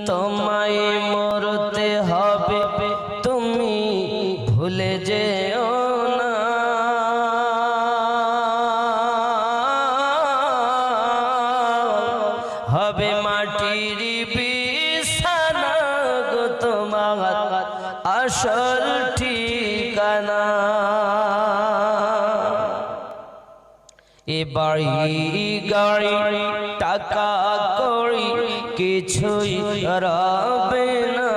তোমায় মরতে হবে, তুমি ভুলে যেও না। হবে মাটির বিছানা গো তোমার আসল ঠিকানা। এ বাড়ি গাড়ি টাকা কড়ি কিছুই রবে না।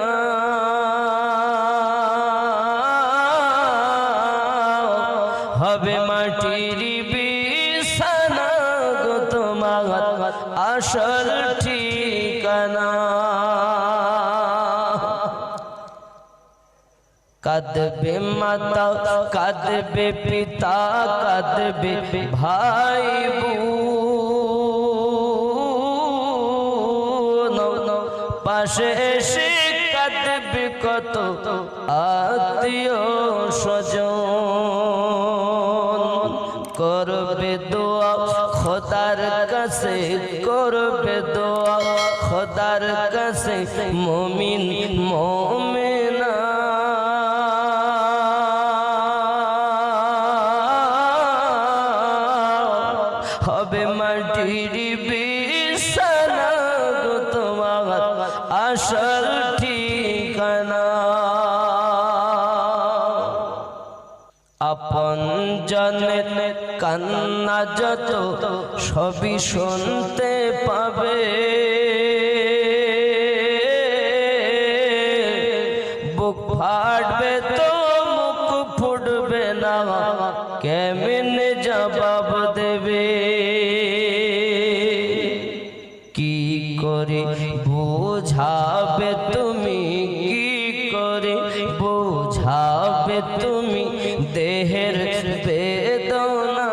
হবে মাটির বিছানা গো তোমার আসল ঠিকানা। কাঁদবে মাতা, কাঁদবে পিতা, কাঁদবে ভাই বোন, পাশে এসে কাঁদবে কত আত্মীয় স্বজন। করবে দোয়া খোদার কাছে, করবে দোয়া খোদার কাছে মুমিন মুমিনা। হবে মাটির বিছানা গো তোমার আসল ঠিকানা। আপন জনের কান্না যত সবই শুনতে পাবে। বুক ফাটবে তো মুখ ফুটবে না, কেমনে জবাব দেবে। কি করে বোঝাবে তুমি, কি করে বোঝাবে তুমি দেহের বেদনা।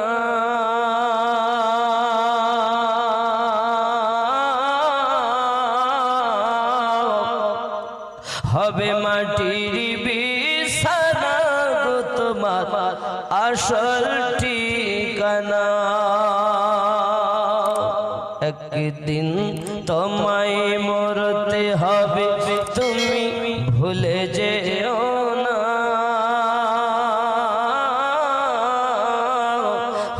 হবে মাটির বিছানা গো তোমার আসল ঠিকানা। একদিন তোমায় মরতে হবে, তুমি ভুলে যেও না।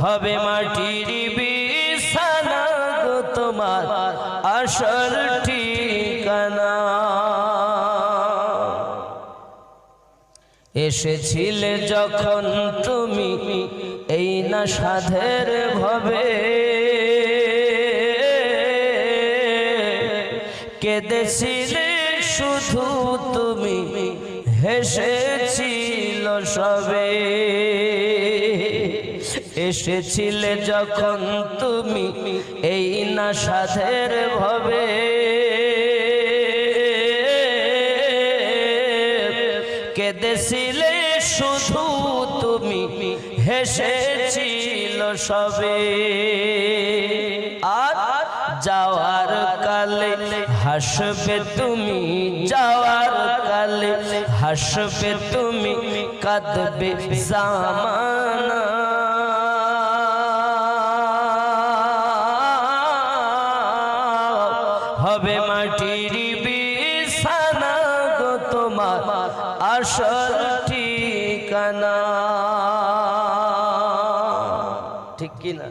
হবে মাটির বিছানা গো তোমার আসল ঠিকানা। এসেছিলে যখন তুমি এই না সাধের ভবে, কেঁদেছিলে শুধু তুমি, হেসেছিল সবে। এসেছিলে যখন তুমি এই না সাধের ভবে, কেঁদেছিলে শুধু তুমি, হেসেছিল সবে। আর যাওয়ার কালে হাসবে তুমি, যাওয়ার কালে হাসবে তুমি, কাঁদবে জামানা। হবে মাটির বিছানা গো তোমার আসল ঠিকানা। ঠিক কিনা?